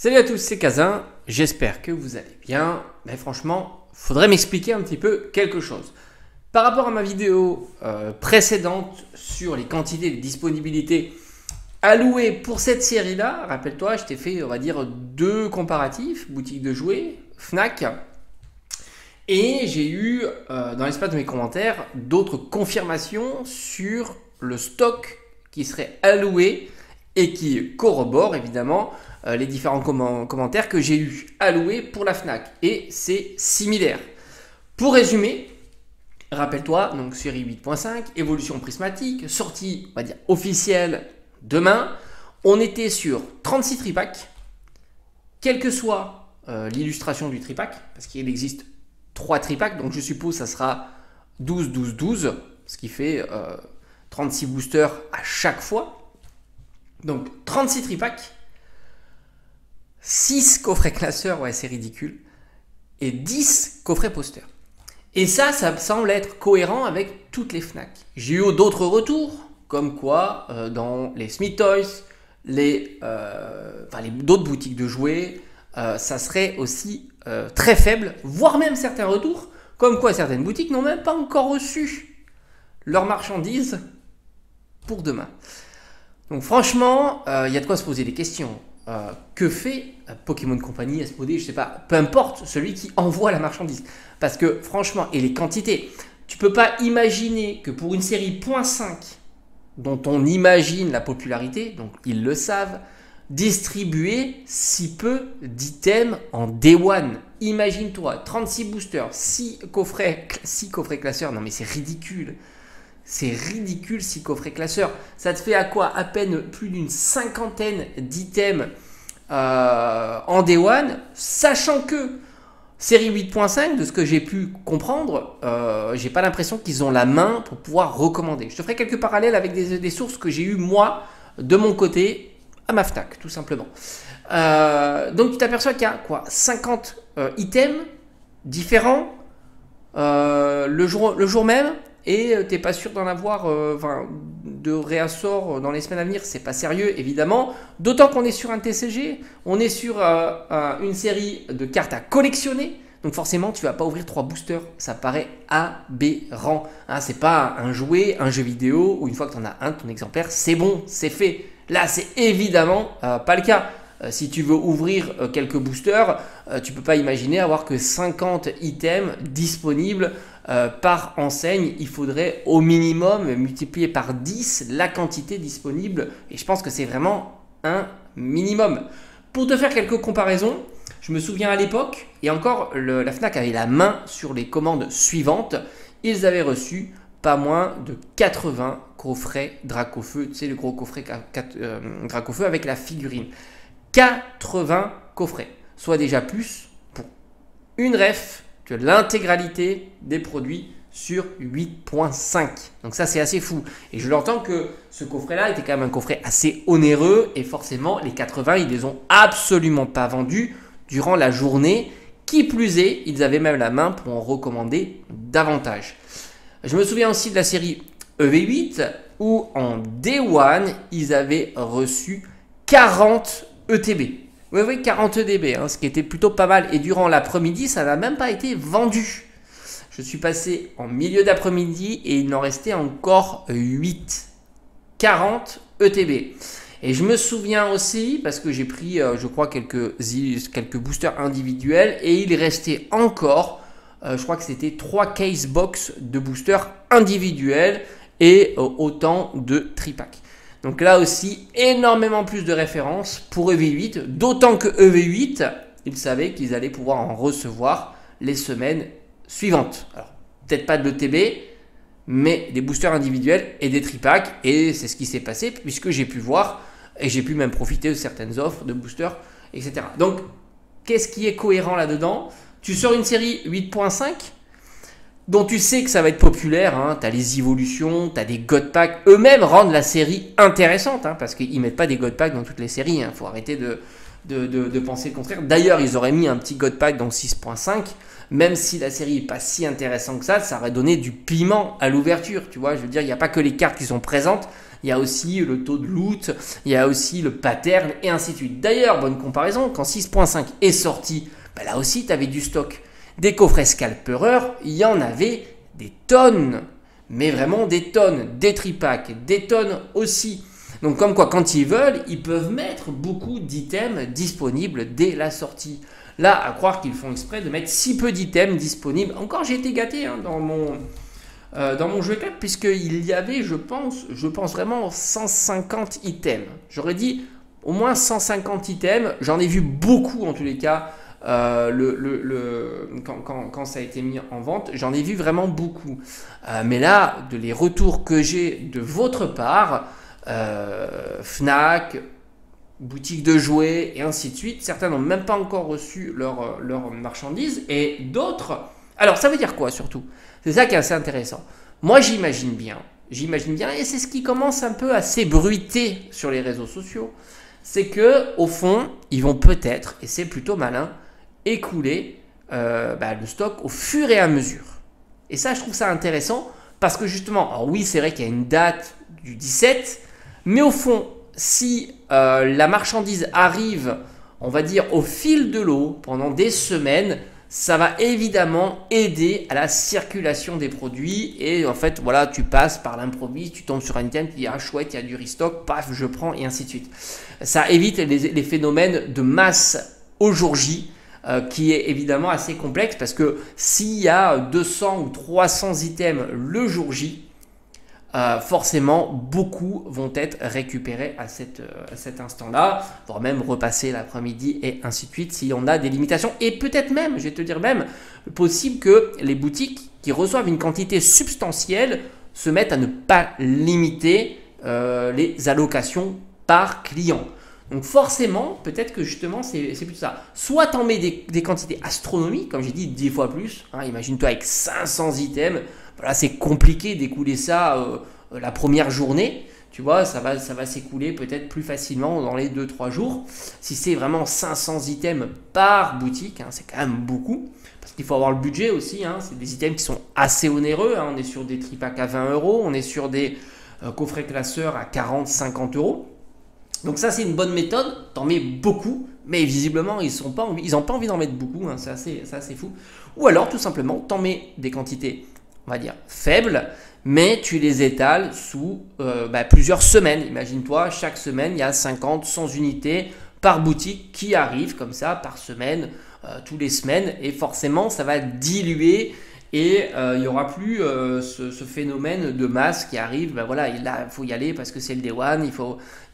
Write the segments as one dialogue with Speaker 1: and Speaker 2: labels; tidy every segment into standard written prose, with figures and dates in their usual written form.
Speaker 1: Salut à tous, c'est Kazin, j'espère que vous allez bien. Mais franchement, faudrait m'expliquer un petit peu quelque chose. Par rapport à ma vidéo précédente sur les quantités de disponibilité allouées pour cette série-là, rappelle-toi, je t'ai fait, on va dire, deux comparatifs, boutique de jouets, Fnac. Et j'ai eu, dans l'espace de mes commentaires, d'autres confirmations sur le stock qui serait alloué et qui corrobore évidemment les différents commentaires que j'ai eu alloués pour la Fnac. Et c'est similaire. Pour résumer, rappelle-toi, donc série 8.5, évolution prismatique, sortie, on va dire, officielle demain. On était sur 36 tripacks, quelle que soit l'illustration du tripack, parce qu'il existe 3 tripacks, donc je suppose que ça sera 12, 12, 12, ce qui fait 36 boosters à chaque fois. Donc 36 tripacks, 6 coffrets classeurs, ouais c'est ridicule, et 10 coffrets posters. Et ça semble être cohérent avec toutes les Fnac. J'ai eu d'autres retours, comme quoi dans les Smith Toys, d'autres boutiques de jouets, ça serait aussi très faible, voire même certains retours, comme quoi certaines boutiques n'ont même pas encore reçu leurs marchandises pour demain. Donc franchement, il y a de quoi se poser des questions. Que fait Pokémon Company, SPOD, je sais pas, peu importe, celui qui envoie la marchandise. Parce que franchement, et les quantités, tu peux pas imaginer que pour une série .5 dont on imagine la popularité, donc ils le savent, distribuer si peu d'items en Day One. Imagine-toi, 36 boosters, 6 coffrets classeurs, non mais c'est ridicule. C'est ridicule 6 coffrets classeurs. Ça te fait à quoi? À peine plus d'une cinquantaine d'items en Day One, sachant que série 8.5, de ce que j'ai pu comprendre, j'ai pas l'impression qu'ils ont la main pour pouvoir recommander. Je te ferai quelques parallèles avec des sources que j'ai eues moi, de mon côté, à ma Fnac, tout simplement. Donc tu t'aperçois qu'il y a quoi, 50 items différents le jour même, et t'es pas sûr d'en avoir de réassort dans les semaines à venir. C'est pas sérieux évidemment, d'autant qu'on est sur un TCG, on est sur une série de cartes à collectionner, donc forcément tu vas pas ouvrir 3 boosters, ça paraît aberrant, hein. C'est pas un jouet, un jeu vidéo où une fois que tu en as un, ton exemplaire, c'est bon, c'est fait. Là c'est évidemment pas le cas. Si tu veux ouvrir quelques boosters, tu peux pas imaginer avoir que 50 items disponibles par enseigne. Il faudrait au minimum multiplier par 10 la quantité disponible, et je pense que c'est vraiment un minimum. Pour te faire quelques comparaisons, je me souviens à l'époque, et encore la Fnac avait la main sur les commandes suivantes, ils avaient reçu pas moins de 80 coffrets Dracofeu, tu sais le gros coffret Dracofeu avec la figurine. 80 coffrets, soit déjà plus pour une ref que l'intégralité des produits sur 8.5. Donc ça c'est assez fou. Et je l'entends que ce coffret-là était quand même un coffret assez onéreux, et forcément les 80 ils les ont absolument pas vendus durant la journée. Qui plus est, ils avaient même la main pour en recommander davantage. Je me souviens aussi de la série EV8 où en Day One ils avaient reçu 40 ETB. Oui, 40 ETB, hein, ce qui était plutôt pas mal. Et durant l'après-midi, ça n'a même pas été vendu. Je suis passé en milieu d'après-midi et il n'en restait encore 8. 40 ETB. Et je me souviens aussi, parce que j'ai pris, je crois, quelques boosters individuels, et il restait encore, je crois que c'était 3 case box de boosters individuels et autant de tripacks. Donc là aussi, énormément plus de références pour EV8, d'autant que EV8, ils savaient qu'ils allaient pouvoir en recevoir les semaines suivantes. Alors, peut-être pas de l'ETB, mais des boosters individuels et des tripacks, et c'est ce qui s'est passé, puisque j'ai pu voir, et j'ai pu même profiter de certaines offres de boosters, etc. Donc, qu'est-ce qui est cohérent là-dedans? Tu sors une série 8.5, dont tu sais que ça va être populaire, hein. Tu as les évolutions, tu as des God Packs, eux-mêmes rendent la série intéressante, hein, parce qu'ils mettent pas des God Packs dans toutes les séries, il faut arrêter de penser le contraire. D'ailleurs, ils auraient mis un petit God Pack dans 6.5, même si la série n'est pas si intéressante que ça aurait donné du piment à l'ouverture, tu vois, je veux dire, il n'y a pas que les cartes qui sont présentes, il y a aussi le taux de loot, il y a aussi le pattern, et ainsi de suite. D'ailleurs, bonne comparaison, quand 6.5 est sorti, bah là aussi, tu avais du stock. Des coffrets scalperers, il y en avait des tonnes, mais vraiment des tonnes, des tripacks, des tonnes aussi. Donc comme quoi, quand ils veulent, ils peuvent mettre beaucoup d'items disponibles dès la sortie. Là, à croire qu'ils font exprès de mettre si peu d'items disponibles. Encore, j'ai été gâté hein, dans mon jeu club, puisqu'il y avait, je pense vraiment 150 items. J'aurais dit au moins 150 items. J'en ai vu beaucoup en tous les cas. Quand ça a été mis en vente, j'en ai vu vraiment beaucoup. Mais là, les retours que j'ai de votre part, Fnac, boutique de jouets et ainsi de suite, certains n'ont même pas encore reçu leur marchandises et d'autres... Alors, ça veut dire quoi surtout? C'est ça qui est assez intéressant. Moi, j'imagine bien, et c'est ce qui commence un peu à s'ébruiter sur les réseaux sociaux, c'est que au fond, ils vont peut-être, et c'est plutôt malin, écouler le stock au fur et à mesure. Et ça, je trouve ça intéressant parce que justement, alors oui, c'est vrai qu'il y a une date du 17, mais au fond, si la marchandise arrive, on va dire, au fil de l'eau pendant des semaines, ça va évidemment aider à la circulation des produits et en fait, voilà, tu passes par l'improviste, tu tombes sur un item, tu dis ah chouette, il y a du restock, paf, je prends et ainsi de suite. Ça évite les phénomènes de masse au jour J. Qui est évidemment assez complexe parce que s'il y a 200 ou 300 items le jour J, forcément beaucoup vont être récupérés à cet instant-là, voire même repasser l'après-midi et ainsi de suite si on a des limitations. Et peut-être même, je vais te dire même, possible que les boutiques qui reçoivent une quantité substantielle se mettent à ne pas limiter les allocations par client. Donc forcément, peut-être que justement, c'est plutôt ça. Soit tu en mets des quantités astronomiques, comme j'ai dit, 10 fois plus. Hein, imagine-toi avec 500 items. Voilà, c'est compliqué d'écouler ça la première journée. Tu vois, ça va s'écouler peut-être plus facilement dans les 2-3 jours. Si c'est vraiment 500 items par boutique, hein, c'est quand même beaucoup. Parce qu'il faut avoir le budget aussi. Hein, c'est des items qui sont assez onéreux. Hein, on est sur des tripacks à 20 €. On est sur des coffrets classeurs à 40-50 €. Donc ça, c'est une bonne méthode, t'en mets beaucoup, mais visiblement, ils n'ont pas envie d'en mettre beaucoup, hein, c'est assez fou. Ou alors, tout simplement, t'en mets des quantités, on va dire, faibles, mais tu les étales sous plusieurs semaines. Imagine-toi, chaque semaine, il y a 50-100 unités par boutique qui arrivent comme ça, par semaine, tous les semaines, et forcément, ça va diluer. Et il n'y aura plus ce phénomène de masse qui arrive. Ben voilà, là, il faut y aller parce que c'est le day one.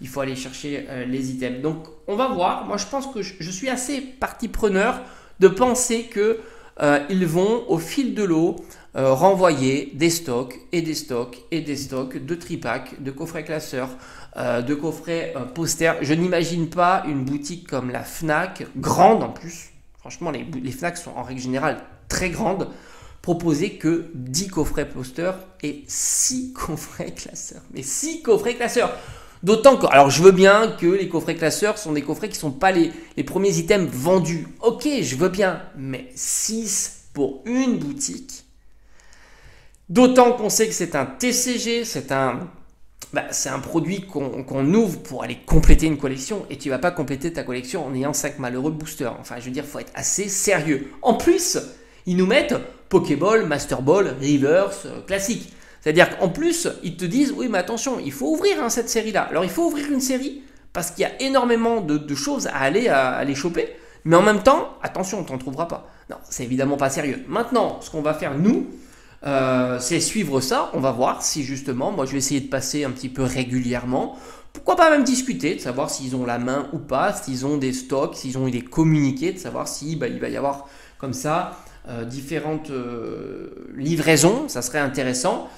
Speaker 1: Il faut aller chercher les items. Donc, on va voir. Moi, je pense que je suis assez partie preneur de penser qu'ils vont, au fil de l'eau, renvoyer des stocks et des stocks et des stocks de tripacks, de coffrets classeurs, de coffrets posters. Je n'imagine pas une boutique comme la Fnac, grande en plus. Franchement, les Fnac sont en règle générale très grandes. Proposer que 10 coffrets posters et 6 coffrets classeurs. Mais 6 coffrets classeurs. D'autant que, alors je veux bien que les coffrets classeurs sont des coffrets qui ne sont pas les premiers items vendus. Ok, je veux bien, mais 6 pour une boutique. D'autant qu'on sait que c'est un TCG, c'est un produit qu'on ouvre pour aller compléter une collection et tu ne vas pas compléter ta collection en ayant 5 malheureux boosters. Enfin, je veux dire, il faut être assez sérieux. En plus, ils nous mettent Pokéball, Master Ball, Reverse, classique. C'est-à-dire qu'en plus, ils te disent, oui, mais attention, il faut ouvrir cette série-là. Alors, il faut ouvrir une série parce qu'il y a énormément de choses à aller choper. Mais en même temps, attention, on t'en trouvera pas. Non, c'est évidemment pas sérieux. Maintenant, ce qu'on va faire, nous, c'est suivre ça. On va voir si justement, moi, je vais essayer de passer un petit peu régulièrement. Pourquoi pas même discuter, de savoir s'ils ont la main ou pas, s'ils ont des stocks, s'ils ont des communiqués, de savoir si il va y avoir comme ça différentes livraisons, ça serait intéressant.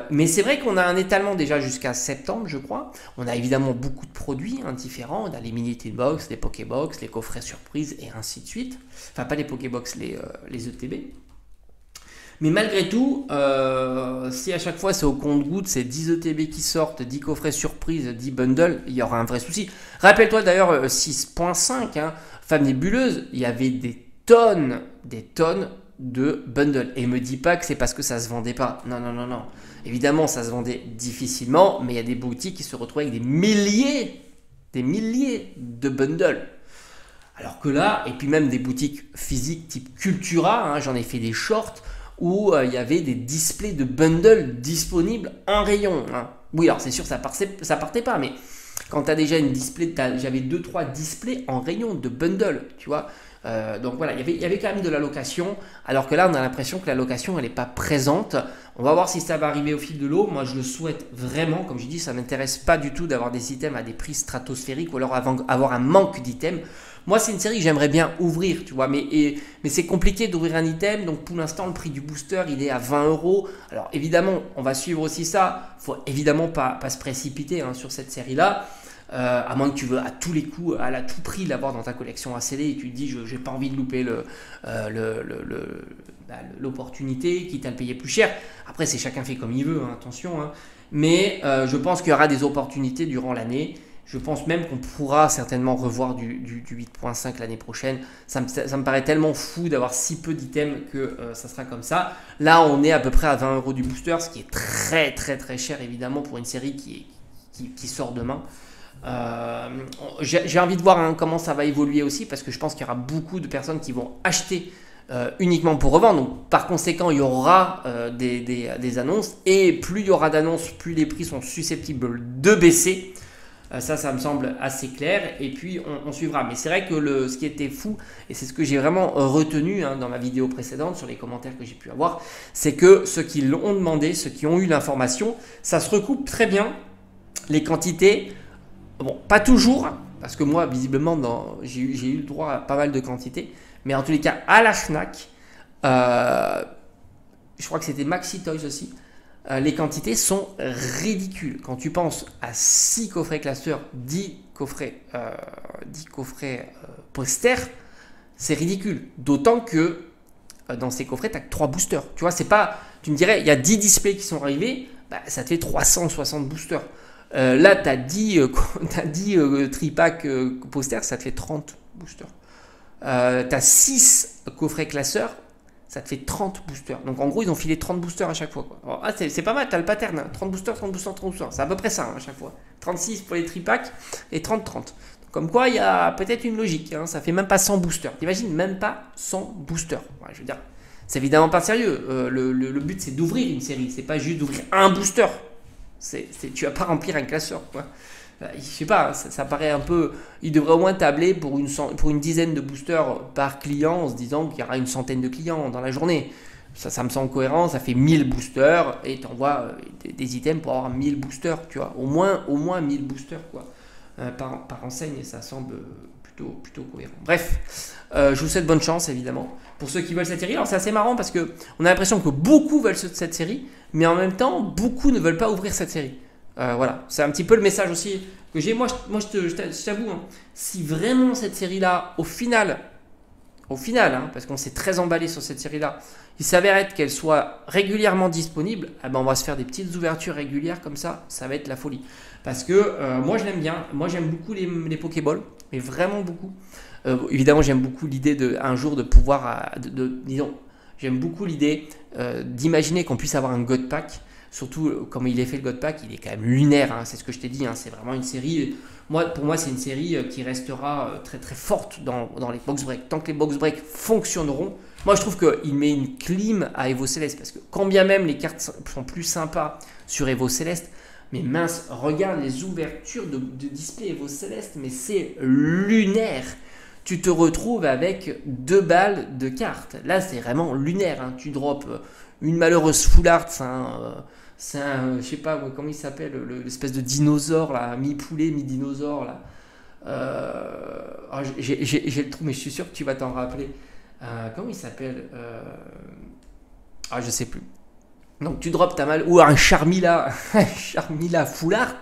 Speaker 1: Mais c'est vrai qu'on a un étalement déjà jusqu'à septembre, je crois. On a évidemment beaucoup de produits différents. On a les mini tin box, les Pokébox, les coffrets surprises et ainsi de suite. Enfin, pas les Pokébox, les ETB. Mais malgré tout, si à chaque fois c'est au compte-gouttes, c'est 10 ETB qui sortent, 10 coffrets surprise, 10 bundles, il y aura un vrai souci. Rappelle-toi d'ailleurs 6.5, hein, Femme nébuleuse, il y avait des tonnes de bundles. Et me dis pas que c'est parce que ça se vendait pas. Non, non, non, non. Évidemment, ça se vendait difficilement, mais il y a des boutiques qui se retrouvaient avec des milliers de bundles. Alors que là, et puis même des boutiques physiques type Cultura, hein, j'en ai fait des shorts où il y avait des displays de bundles disponibles en rayon. Hein. Oui, alors c'est sûr, ça partait pas, mais quand tu as déjà une display, j'avais 2-3 displays en rayon de bundles, tu vois. Donc voilà, il y avait quand même de la location, alors que là, on a l'impression que la location, elle n'est pas présente. On va voir si ça va arriver au fil de l'eau. Moi, je le souhaite vraiment. Comme je dis, ça ne m'intéresse pas du tout d'avoir des items à des prix stratosphériques ou alors avoir un manque d'items. Moi, c'est une série que j'aimerais bien ouvrir, tu vois, mais c'est compliqué d'ouvrir un item. Donc, pour l'instant, le prix du booster, il est à 20 €. Alors, évidemment, on va suivre aussi ça. Il faut évidemment pas se précipiter hein, sur cette série-là. À moins que tu veux à tous les coups, à tout prix l'avoir dans ta collection ACD et tu te dis, je n'ai pas envie de louper l'opportunité, quitte à le payer plus cher. Après, c'est chacun fait comme il veut, hein, attention. Hein. Mais je pense qu'il y aura des opportunités durant l'année. Je pense même qu'on pourra certainement revoir du 8.5 l'année prochaine. Ça me paraît tellement fou d'avoir si peu d'items que ça sera comme ça. Là, on est à peu près à 20 € du booster, ce qui est très très très cher évidemment pour une série qui sort demain. J'ai envie de voir hein, comment ça va évoluer aussi parce que je pense qu'il y aura beaucoup de personnes qui vont acheter uniquement pour revendre. Donc, par conséquent, il y aura des annonces et plus il y aura d'annonces, plus les prix sont susceptibles de baisser. Ça me semble assez clair et puis on suivra. Mais c'est vrai que ce qui était fou, et c'est ce que j'ai vraiment retenu hein, dans ma vidéo précédente sur les commentaires que j'ai pu avoir, c'est que ceux qui l'ont demandé, ceux qui ont eu l'information, ça se recoupe très bien. Les quantités, bon, pas toujours, parce que moi, visiblement, j'ai eu le droit à pas mal de quantités, mais en tous les cas, à la Fnac, je crois que c'était Maxi Toys aussi, les quantités sont ridicules. Quand tu penses à 6 coffrets classeurs, 10 coffrets posters, c'est ridicule. D'autant que dans ces coffrets, tu n'as que 3 boosters. Tu vois, c'est pas. Tu me dirais, il y a 10 displays qui sont arrivés, bah, ça te fait 360 boosters. Là, tu as 10 tripack posters, ça te fait 30 boosters. Tu as 6 coffrets classeurs, ça te fait 30 boosters. Donc en gros, ils ont filé 30 boosters à chaque fois. Quoi. Alors, c'est pas mal, tu as le pattern. Hein. 30 boosters, 30 boosters, 30 boosters. C'est à peu près ça hein, à chaque fois. 36 pour les tripacks et 30-30. Comme quoi, il y a peut-être une logique. Hein. Ça fait même pas 100 boosters. T'imagines, même pas 100 boosters. Ouais, je veux dire, c'est évidemment pas sérieux. Le but, c'est d'ouvrir une série. C'est pas juste d'ouvrir un booster. Tu vas pas remplir un classeur. Quoi. Je sais pas, ça paraît un peu. Il devrait au moins tabler pour une dizaine de boosters par client en se disant qu'il y aura une centaine de clients dans la journée. Ça me semble cohérent, ça fait 1000 boosters et tu envoies des items pour avoir 1000 boosters, tu vois. Au moins 1000 boosters quoi, par enseigne, ça semble plutôt cohérent. Bref, je vous souhaite bonne chance évidemment pour ceux qui veulent cette série. Alors c'est assez marrant parce qu'on a l'impression que beaucoup veulent cette série, mais en même temps, beaucoup ne veulent pas ouvrir cette série. Voilà, c'est un petit peu le message aussi que j'ai. Moi, je t'avoue, hein, si vraiment cette série-là, au final, hein, parce qu'on s'est très emballé sur cette série-là, il s'avère être qu'elle soit régulièrement disponible, eh ben on va se faire des petites ouvertures régulières comme ça va être la folie. Parce que moi, je l'aime bien. Moi, j'aime beaucoup les Pokéballs, mais vraiment beaucoup. Évidemment, j'aime beaucoup l'idée un jour de pouvoir, disons, j'aime beaucoup l'idée d'imaginer qu'on puisse avoir un God Pack. Surtout, comme il est fait le God Pack, il est quand même lunaire, hein, c'est ce que je t'ai dit, hein, c'est vraiment une série, pour moi c'est une série qui restera très très forte dans les box breaks. Tant que les box breaks fonctionneront, moi je trouve qu'il met une clim à Evo Céleste, parce que quand bien même les cartes sont plus sympas sur Evo Céleste, mais mince, regarde les ouvertures de display Evo Céleste, mais c'est lunaire. Tu te retrouves avec 2 balles de cartes, là c'est vraiment lunaire, hein. Tu drops une malheureuse full art, c'est un, je sais pas comment il s'appelle, l'espèce de dinosaure là, mi-poulet, mi-dinosaure là. J'ai le trou, mais je suis sûr que tu vas t'en rappeler. Comment il s'appelle je sais plus. Donc tu drops ta mal ou un Charmila, Charmila full art.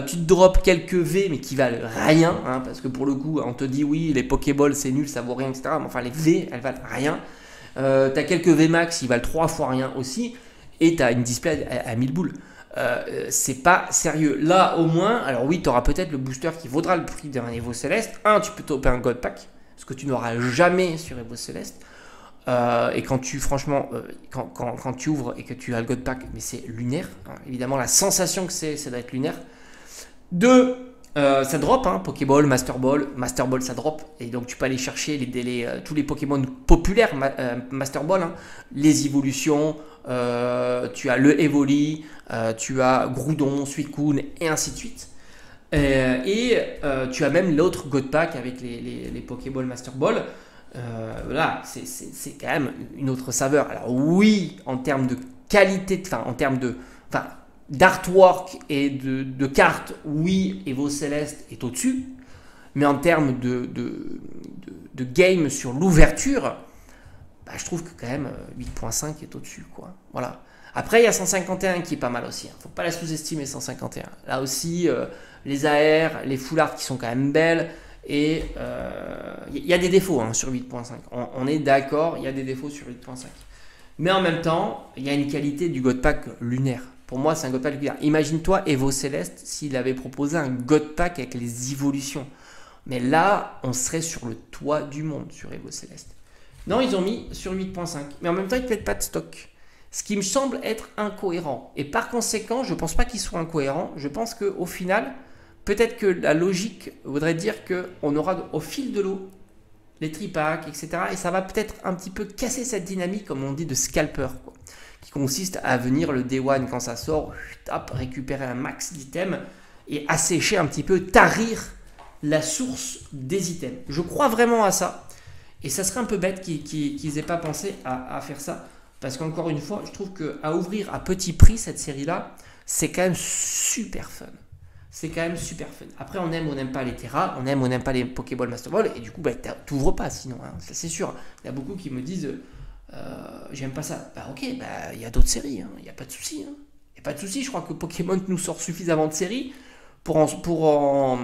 Speaker 1: Tu te drops quelques V mais qui valent rien, hein, parce que pour le coup on te dit oui les Pokéballs c'est nul, ça vaut rien, etc. Mais enfin les V elles valent rien. T'as quelques VMAX, ils valent 3 fois rien aussi. Et t'as une display à 1000 boules. C'est pas sérieux. Là, au moins, alors oui, tu auras peut-être le booster qui vaudra le prix d'un Evo Céleste. Tu peux toper un God Pack, ce que tu n'auras jamais sur Evo Céleste. Et quand tu, franchement, quand tu ouvres et que tu as le God Pack, mais c'est lunaire. Hein. Évidemment, la sensation que c'est d'être lunaire. 2, ça drop, hein, Pokéball, Master Ball, ça drop, et donc tu peux aller chercher tous les Pokémon populaires Master Ball, hein, les évolutions, tu as le Evoli, tu as Groudon, Suicune, et ainsi de suite. Tu as même l'autre God Pack avec les Pokéball Master Ball. Voilà, c'est quand même une autre saveur. Alors oui, en termes de qualité, en termes d'artwork et de cartes, oui, Evo Céleste est au-dessus, mais en termes de game sur l'ouverture, je trouve que quand même 8.5 est au-dessus, quoi. Voilà. Après, il y a 151 qui est pas mal aussi. Hein. Faut pas la sous-estimer, 151. Là aussi, les AR, les full art qui sont quand même belles. Et il y a des défauts, hein, sur 8.5. On est d'accord, il y a des défauts sur 8.5. Mais en même temps, il y a une qualité du God Pack lunaire. Pour moi, c'est un God Pack lunaire. Imagine-toi Evo Céleste s'il avait proposé un God Pack avec les évolutions. Mais là, on serait sur le toit du monde sur Evo Céleste. Non, ils ont mis sur 8.5. Mais en même temps, ils ne mettent pas de stock. Ce qui me semble être incohérent. Et par conséquent, je ne pense pas qu'ils soient incohérents. Je pense qu'au final, peut-être que la logique voudrait dire qu'on aura au fil de l'eau les tripacks, etc. Et ça va peut-être un petit peu casser cette dynamique, comme on dit, de scalper, quoi, qui consiste à venir le day one quand ça sort, hop, récupérer un max d'items et assécher un petit peu, tarir la source des items. Je crois vraiment à ça. Et ça serait un peu bête qu'ils n'aient pas pensé à faire ça. Parce qu'encore une fois, je trouve qu'à ouvrir à petit prix cette série-là, c'est quand même super fun. C'est quand même super fun. Après, on aime ou on n'aime pas les Terra, on aime ou on n'aime pas les Pokéball Master Ball, et du coup, tu n'ouvres pas sinon, hein, ça c'est sûr. Il y a beaucoup qui me disent, j'aime pas ça. Ok, il y a d'autres séries, il n'y a pas de souci. Il n'y a pas de souci, je crois que Pokémon nous sort suffisamment de séries pour en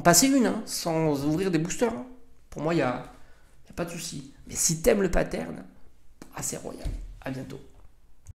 Speaker 1: passer une, hein, sans ouvrir des boosters. Hein. Pour moi, il n'y a pas de souci. Mais si t'aimes le pattern, c'est royal. À bientôt.